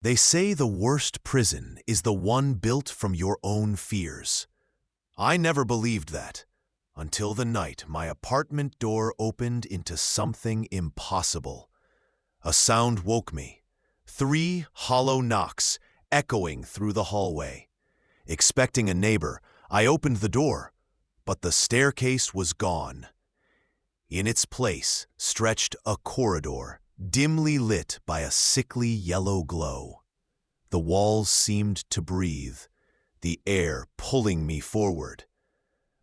They say the worst prison is the one built from your own fears. I never believed that, until the night my apartment door opened into something impossible. A sound woke me. 3 hollow knocks echoing through the hallway. Expecting a neighbor, I opened the door, but the staircase was gone. In its place stretched a corridor, dimly lit by a sickly yellow glow. The walls seemed to breathe, the air pulling me forward.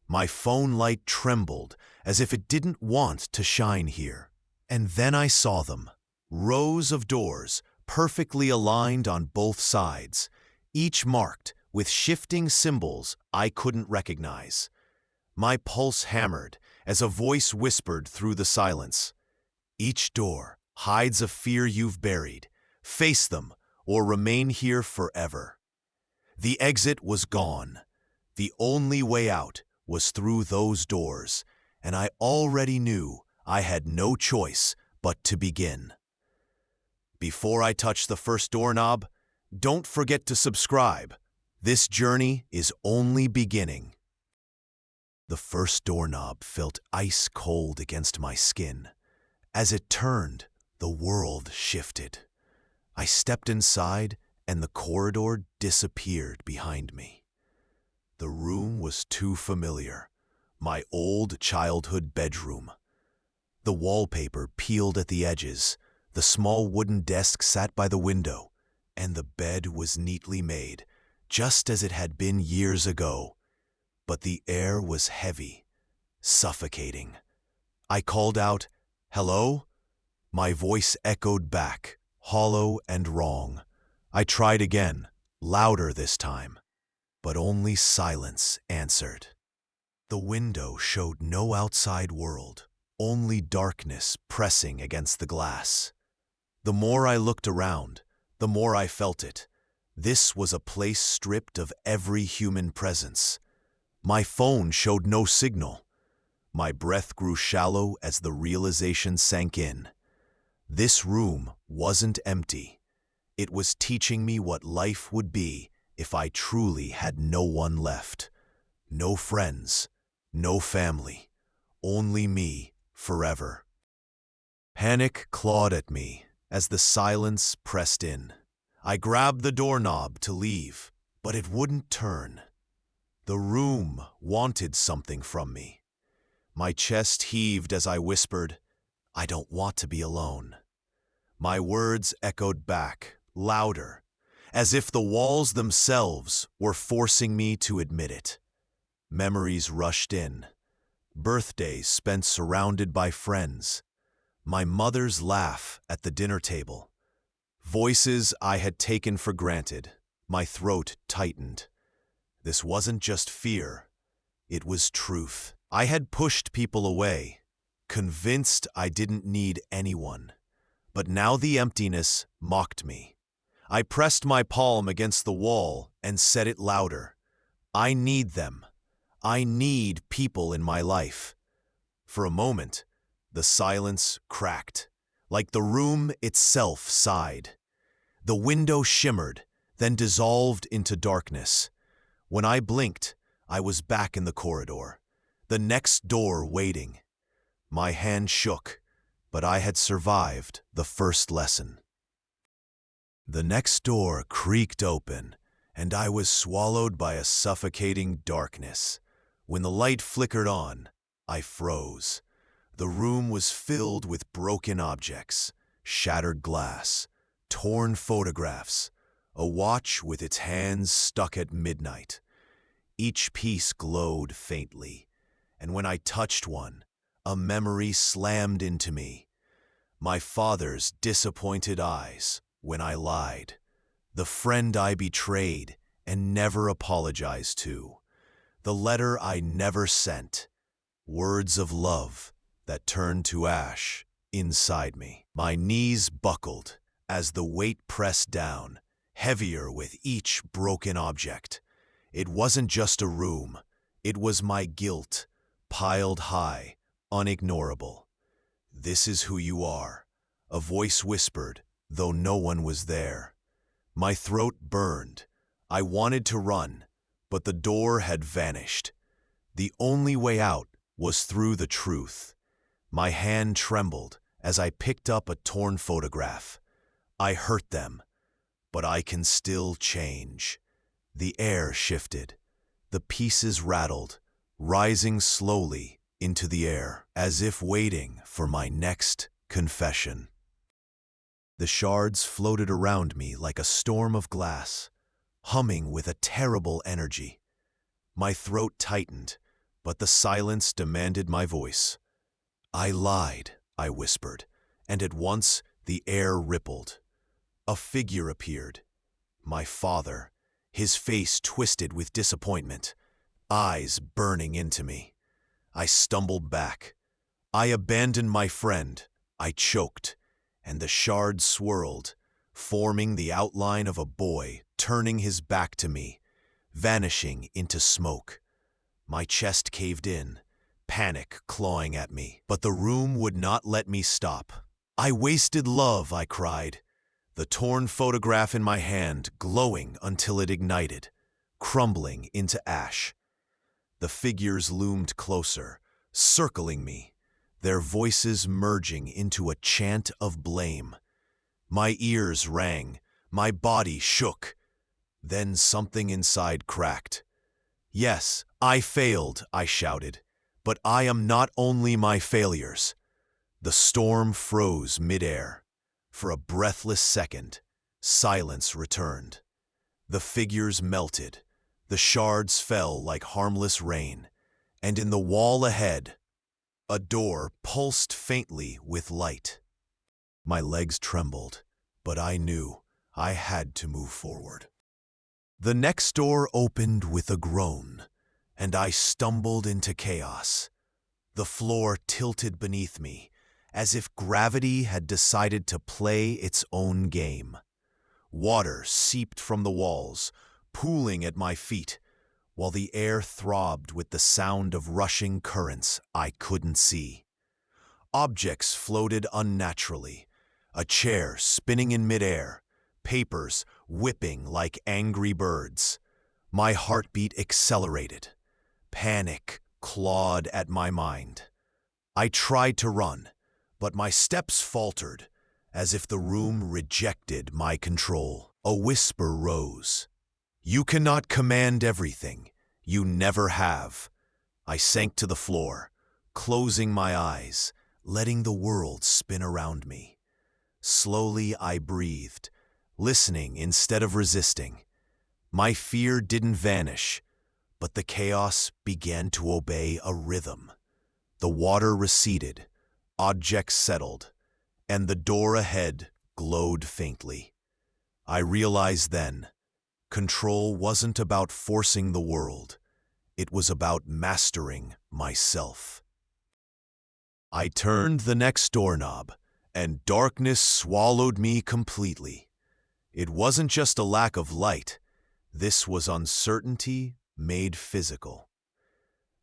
My phone light trembled as if it didn't want to shine here. And then I saw them. Rows of doors, perfectly aligned on both sides, each marked with shifting symbols I couldn't recognize. My pulse hammered as a voice whispered through the silence. Each door hides a fear you've buried. Face them or remain here forever. The exit was gone. The only way out was through those doors, and I already knew I had no choice but to begin. Before I touch the first doorknob, don't forget to subscribe. This journey is only beginning. The first doorknob felt ice cold against my skin. As it turned, the world shifted. I stepped inside, and the corridor disappeared behind me. The room was too familiar. My old childhood bedroom. The wallpaper peeled at the edges, the small wooden desk sat by the window, and the bed was neatly made, just as it had been years ago. But the air was heavy, suffocating. I called out, "Hello?" My voice echoed back, hollow and wrong. I tried again, louder this time, but only silence answered. The window showed no outside world, only darkness pressing against the glass. The more I looked around, the more I felt it. This was a place stripped of every human presence. My phone showed no signal. My breath grew shallow as the realization sank in. This room wasn't empty. It was teaching me what life would be if I truly had no one left. No friends, no family, only me forever. Panic clawed at me as the silence pressed in. I grabbed the doorknob to leave, but it wouldn't turn. The room wanted something from me. My chest heaved as I whispered, "I don't want to be alone." My words echoed back, louder, as if the walls themselves were forcing me to admit it. Memories rushed in. Birthdays spent surrounded by friends. My mother's laugh at the dinner table. Voices I had taken for granted. My throat tightened. This wasn't just fear. It was truth. I had pushed people away, convinced I didn't need anyone. But now the emptiness mocked me. I pressed my palm against the wall and said it louder. I need them. I need people in my life. For a moment, the silence cracked, like the room itself sighed. The window shimmered, then dissolved into darkness. When I blinked, I was back in the corridor, the next door waiting. My hand shook, but I had survived the first lesson. The next door creaked open, and I was swallowed by a suffocating darkness. When the light flickered on, I froze. The room was filled with broken objects, shattered glass, torn photographs, a watch with its hands stuck at midnight. Each piece glowed faintly, and when I touched one, a memory slammed into me. My father's disappointed eyes when I lied. The friend I betrayed and never apologized to. The letter I never sent. Words of love that turned to ash inside me. My knees buckled as the weight pressed down, heavier with each broken object. It wasn't just a room. It was my guilt, piled high, unignorable. "This is who you are," a voice whispered, though no one was there. My throat burned. I wanted to run, but the door had vanished. The only way out was through the truth. My hand trembled as I picked up a torn photograph. I hurt them, but I can still change. The air shifted. The pieces rattled, rising slowly into the air, as if waiting for my next confession. The shards floated around me like a storm of glass, humming with a terrible energy. My throat tightened, but the silence demanded my voice. "I lied," I whispered, and at once the air rippled. A figure appeared. My father, his face twisted with disappointment, eyes burning into me. I stumbled back. I abandoned my friend. I choked, and the shards swirled, forming the outline of a boy turning his back to me, vanishing into smoke. My chest caved in, panic clawing at me, but the room would not let me stop. "I wasted love," I cried, the torn photograph in my hand glowing until it ignited, crumbling into ash. The figures loomed closer, circling me, their voices merging into a chant of blame. My ears rang, my body shook. Then something inside cracked. "Yes, I failed," I shouted, "but I am not only my failures." The storm froze midair. For a breathless second, silence returned. The figures melted, the shards fell like harmless rain, and in the wall ahead, a door pulsed faintly with light. My legs trembled, but I knew I had to move forward. The next door opened with a groan, and I stumbled into chaos. The floor tilted beneath me, as if gravity had decided to play its own game. Water seeped from the walls, pooling at my feet, while the air throbbed with the sound of rushing currents I couldn't see. Objects floated unnaturally, a chair spinning in midair, papers whipping like angry birds. My heartbeat accelerated. Panic clawed at my mind. I tried to run, but my steps faltered, as if the room rejected my control. A whisper rose. "You cannot command everything. You never have." I sank to the floor, closing my eyes, letting the world spin around me. Slowly I breathed, listening instead of resisting. My fear didn't vanish, but the chaos began to obey a rhythm. The water receded, objects settled, and the door ahead glowed faintly. I realized then, control wasn't about forcing the world. It was about mastering myself. I turned the next doorknob, and darkness swallowed me completely. It wasn't just a lack of light. This was uncertainty made physical.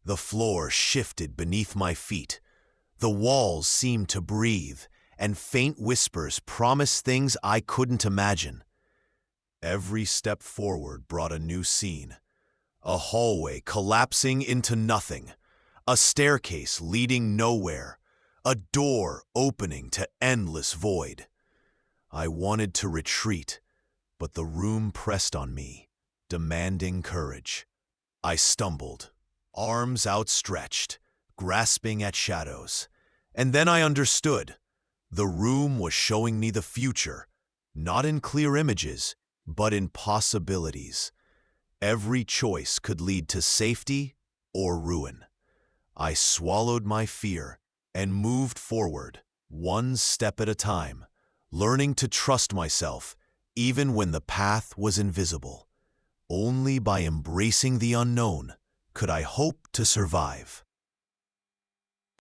The floor shifted beneath my feet. The walls seemed to breathe, and faint whispers promised things I couldn't imagine. Every step forward brought a new scene. A hallway collapsing into nothing, a staircase leading nowhere, a door opening to endless void. I wanted to retreat, but the room pressed on me, demanding courage. I stumbled, arms outstretched, grasping at shadows. And then I understood. The room was showing me the future, not in clear images, but in possibilities. Every choice could lead to safety or ruin. I swallowed my fear and moved forward, one step at a time, learning to trust myself even when the path was invisible. Only by embracing the unknown could I hope to survive.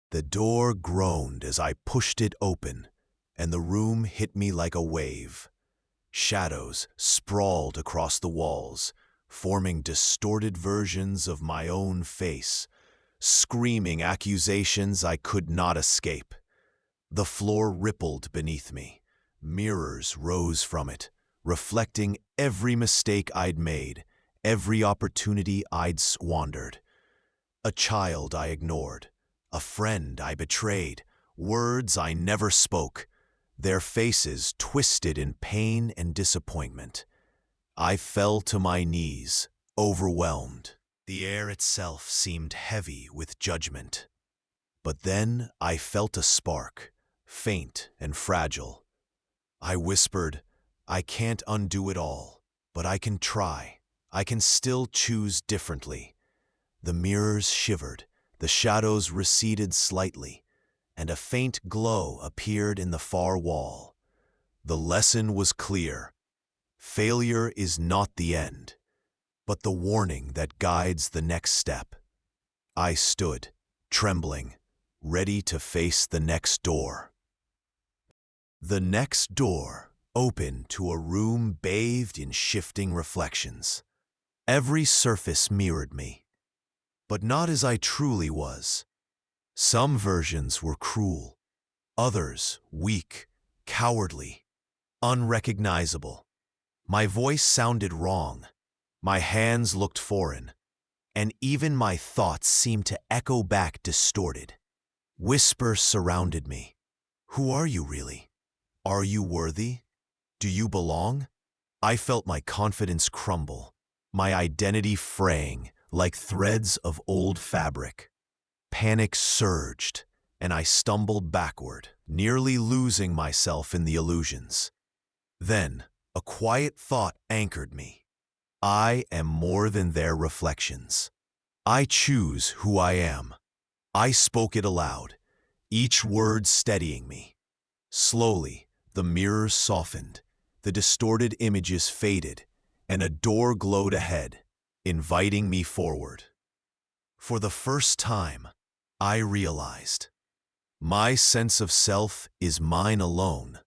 The door groaned as I pushed it open, and the room hit me like a wave. Shadows sprawled across the walls, forming distorted versions of my own face, screaming accusations I could not escape. The floor rippled beneath me. Mirrors rose from it, reflecting every mistake I'd made, every opportunity I'd squandered. A child I ignored, a friend I betrayed, words I never spoke, their faces twisted in pain and disappointment. I fell to my knees, overwhelmed. The air itself seemed heavy with judgment. But then I felt a spark, faint and fragile. I whispered, "I can't undo it all, but I can try. I can still choose differently." The mirrors shivered, the shadows receded slightly, and a faint glow appeared in the far wall. The lesson was clear. Failure is not the end, but the warning that guides the next step. I stood, trembling, ready to face the next door. The next door opened to a room bathed in shifting reflections. Every surface mirrored me, but not as I truly was. Some versions were cruel, others weak, cowardly, unrecognizable. My voice sounded wrong, my hands looked foreign, and even my thoughts seemed to echo back distorted. Whispers surrounded me. Who are you really? Are you worthy? Do you belong? I felt my confidence crumble, my identity fraying like threads of old fabric. Panic surged, and I stumbled backward, nearly losing myself in the illusions. Then, a quiet thought anchored me. I am more than their reflections. I choose who I am. I spoke it aloud, each word steadying me. Slowly, the mirrors softened, the distorted images faded, and a door glowed ahead, inviting me forward. For the first time, I realized my sense of self is mine alone,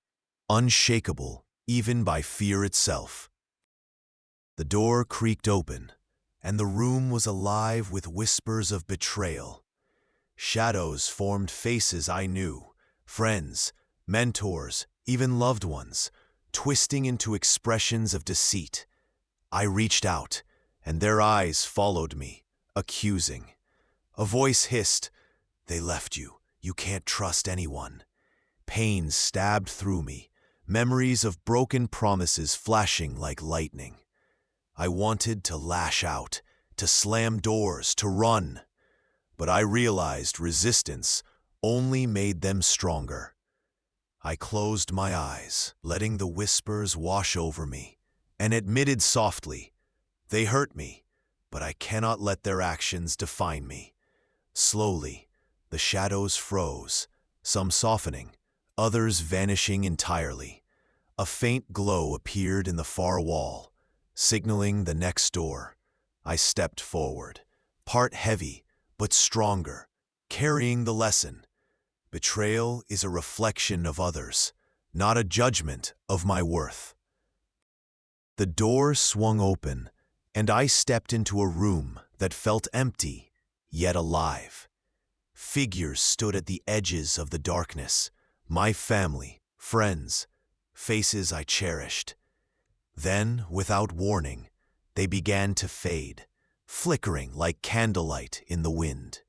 unshakable even by fear itself. The door creaked open, and the room was alive with whispers of betrayal. Shadows formed faces I knew, friends, mentors, even loved ones, twisting into expressions of deceit. I reached out, and their eyes followed me, accusing. A voice hissed, "They left you. You can't trust anyone." Pain stabbed through me, memories of broken promises flashing like lightning. I wanted to lash out, to slam doors, to run. But I realized resistance only made them stronger. I closed my eyes, letting the whispers wash over me, and admitted softly, "They hurt me, but I cannot let their actions define me." Slowly, the shadows froze, some softening, others vanishing entirely. A faint glow appeared in the far wall, signaling the next door. I stepped forward, part heavy, but stronger, carrying the lesson. Betrayal is a reflection of others, not a judgment of my worth. The door swung open, and I stepped into a room that felt empty, yet alive. Figures stood at the edges of the darkness, my family, friends, faces I cherished. Then, without warning, they began to fade, flickering like candlelight in the wind.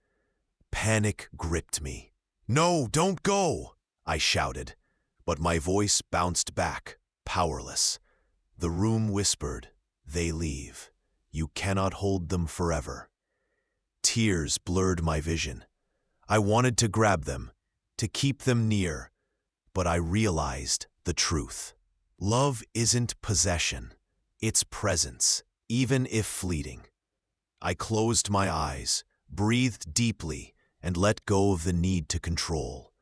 Panic gripped me. "No, don't go!" I shouted, but my voice bounced back, powerless. The room whispered, "They leave. You cannot hold them forever." Tears blurred my vision. I wanted to grab them, to keep them near, but I realized the truth. Love isn't possession, it's presence, even if fleeting. I closed my eyes, breathed deeply, and let go of the need to control.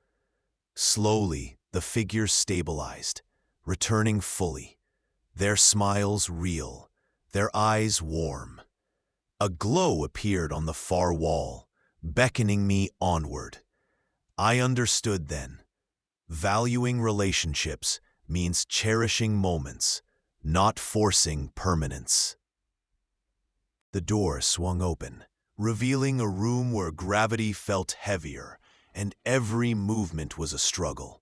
Slowly, the figures stabilized, returning fully, their smiles real, their eyes warm. A glow appeared on the far wall, beckoning me onward. I understood then. Valuing relationships means cherishing moments, not forcing permanence. The door swung open, revealing a room where gravity felt heavier, and every movement was a struggle.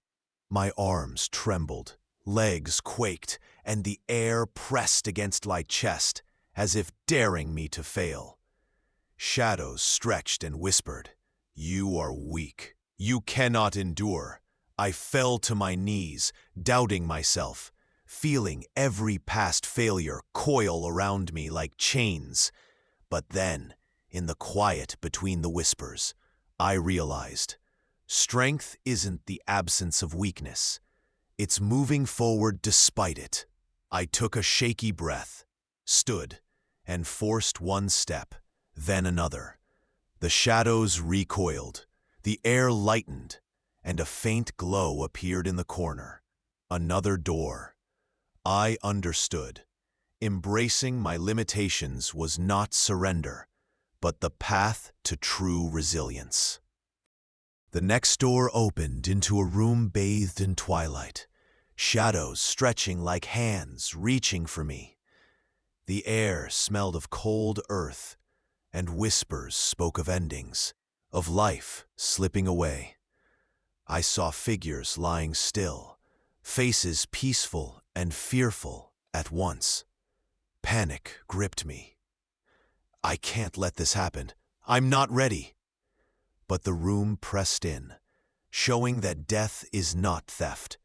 My arms trembled, Legs quaked, and the air pressed against my chest, as if daring me to fail. Shadows stretched and whispered, "You are weak. You cannot endure." I fell to my knees, doubting myself, feeling every past failure coil around me like chains. But then, in the quiet between the whispers, I realized, strength isn't the absence of weakness. It's moving forward despite it. I took a shaky breath, stood, and forced one step, then another. The shadows recoiled, the air lightened, and a faint glow appeared in the corner. Another door. I understood. Embracing my limitations was not surrender, but the path to true resilience. The next door opened into a room bathed in twilight, shadows stretching like hands reaching for me. The air smelled of cold earth, and whispers spoke of endings, of life slipping away. I saw figures lying still, faces peaceful and fearful at once. Panic gripped me. I can't let this happen. I'm not ready. But the room pressed in, showing that death is not theft.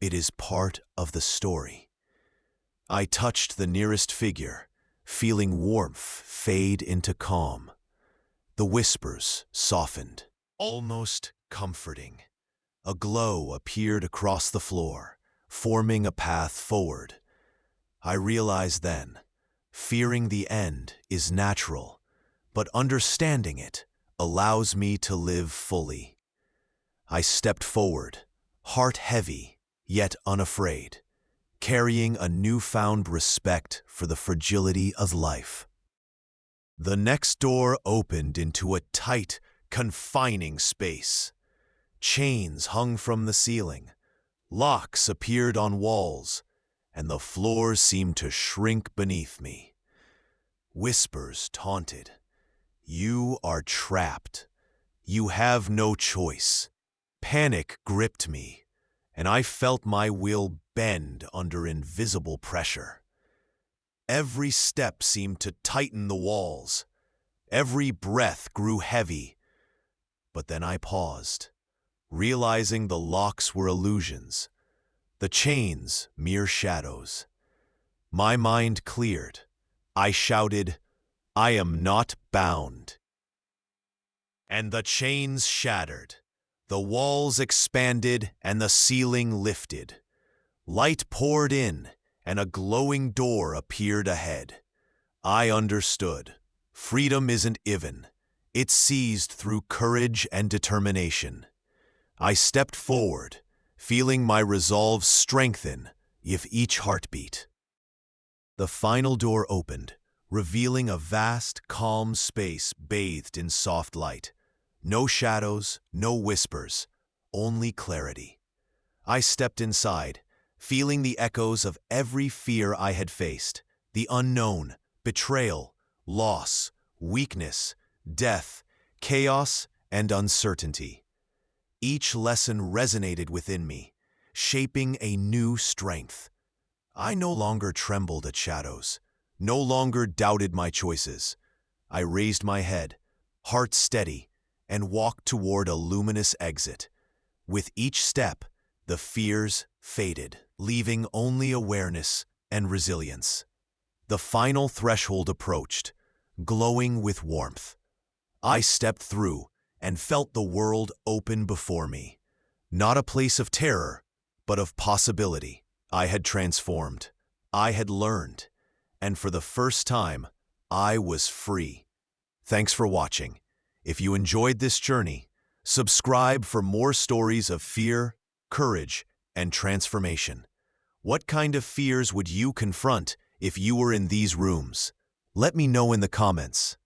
It is part of the story. I touched the nearest figure, feeling warmth fade into calm. The whispers softened, almost comforting. A glow appeared across the floor, forming a path forward. I realized then, fearing the end is natural, but understanding it allows me to live fully. I stepped forward, heart heavy, yet unafraid, carrying a newfound respect for the fragility of life. The next door opened into a tight, confining space. Chains hung from the ceiling, locks appeared on walls, and the floor seemed to shrink beneath me. Whispers taunted, "You are trapped. You have no choice." Panic gripped me, and I felt my will bend under invisible pressure. Every step seemed to tighten the walls. Every breath grew heavy. But then I paused, realizing the locks were illusions, the chains mere shadows. My mind cleared. I shouted, "I am not bound." And the chains shattered. The walls expanded and the ceiling lifted. Light poured in, and a glowing door appeared ahead. I understood. Freedom isn't even. It's seized through courage and determination. I stepped forward, feeling my resolve strengthen with each heartbeat. The final door opened, revealing a vast, calm space bathed in soft light. No shadows, no whispers, only clarity. I stepped inside, feeling the echoes of every fear I had faced, the unknown, betrayal, loss, weakness, death, chaos, and uncertainty. Each lesson resonated within me, shaping a new strength. I no longer trembled at shadows, no longer doubted my choices. I raised my head, heart steady, and walked toward a luminous exit. With each step, the fears faded, leaving only awareness and resilience. The final threshold approached, glowing with warmth. I stepped through and felt the world open before me. Not a place of terror, but of possibility. I had transformed. I had learned. And for the first time, I was free. Thanks for watching. If you enjoyed this journey, subscribe for more stories of fear, courage, and transformation. What kind of fears would you confront if you were in these rooms? Let me know in the comments.